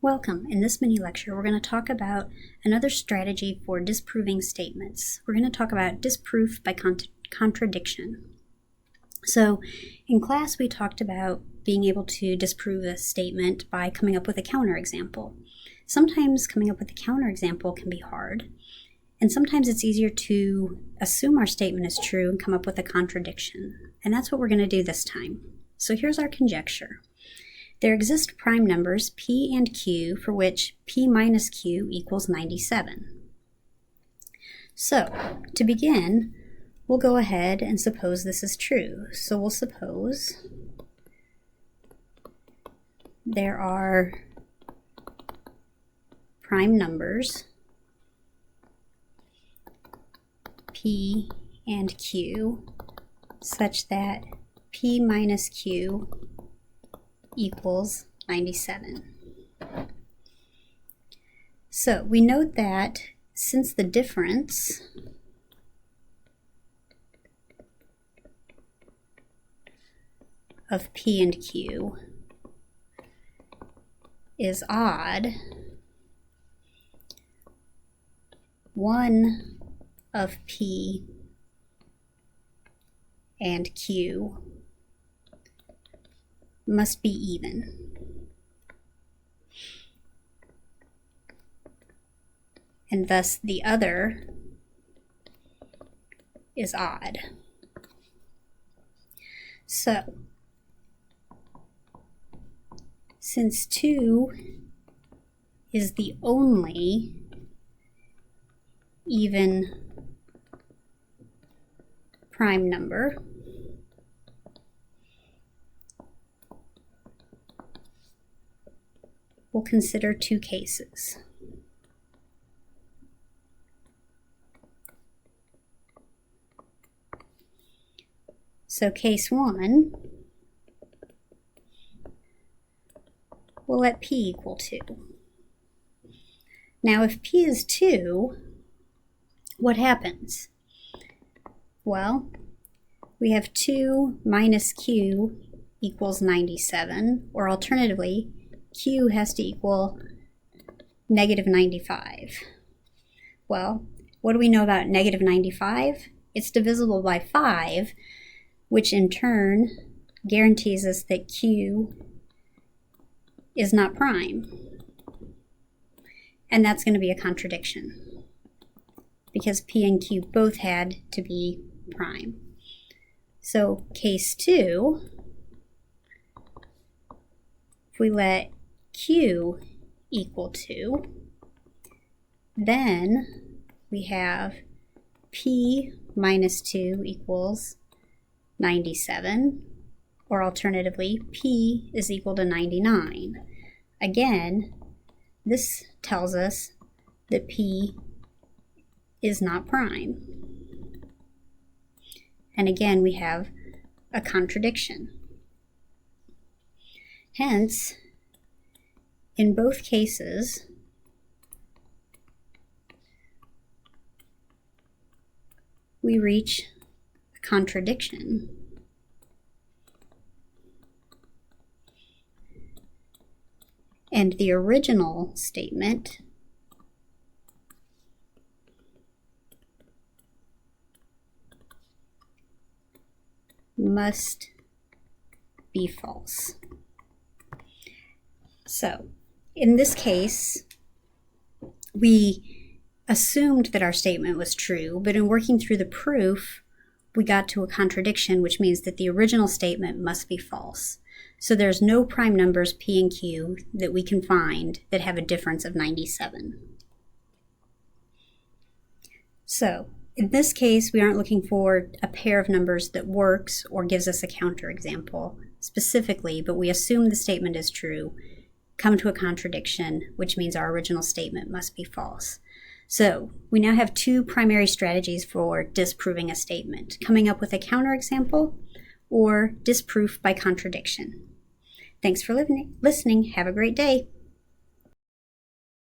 Welcome. In this mini lecture, we're going to talk about another strategy for disproving statements. We're going to talk about disproof by contradiction. So in class, we talked about being able to disprove a statement by coming up with a counterexample. Sometimes coming up with a counterexample can be hard, and sometimes it's easier to assume our statement is true and come up with a contradiction. And that's what we're going to do this time. So here's our conjecture. There exist prime numbers p and q for which p minus q equals 97. So, to begin, we'll go ahead and suppose this is true. So we'll suppose there are prime numbers p and q such that p minus q equals 97. So we note that since the difference of p and q is odd, one of p and q must be even. And thus the other is odd. So, since 2 is the only even prime number, we'll consider two cases. So case 1, we'll let p equal 2. Now if p is 2, what happens? Well, we have 2 minus q equals 97, or alternatively, q has to equal negative 95. Well, what do we know about negative 95? It's divisible by 5, which in turn guarantees us that q is not prime. And that's going to be a contradiction, because p and q both had to be prime. So case 2, if we let q equal 2, then we have p minus 2 equals 97, or alternatively, p is equal to 99. Again, this tells us that p is not prime. And again, we have a contradiction. Hence, in both cases, we reach a contradiction. And the original statement must be false. So, in this case, we assumed that our statement was true, but in working through the proof, we got to a contradiction, which means that the original statement must be false. So there's no prime numbers p and q that we can find that have a difference of 97. So, in this case, we aren't looking for a pair of numbers that works or gives us a counterexample specifically, but we assume the statement is true, come to a contradiction, which means our original statement must be false. So we now have two primary strategies for disproving a statement: coming up with a counterexample or disproof by contradiction. Thanks for listening. Have a great day.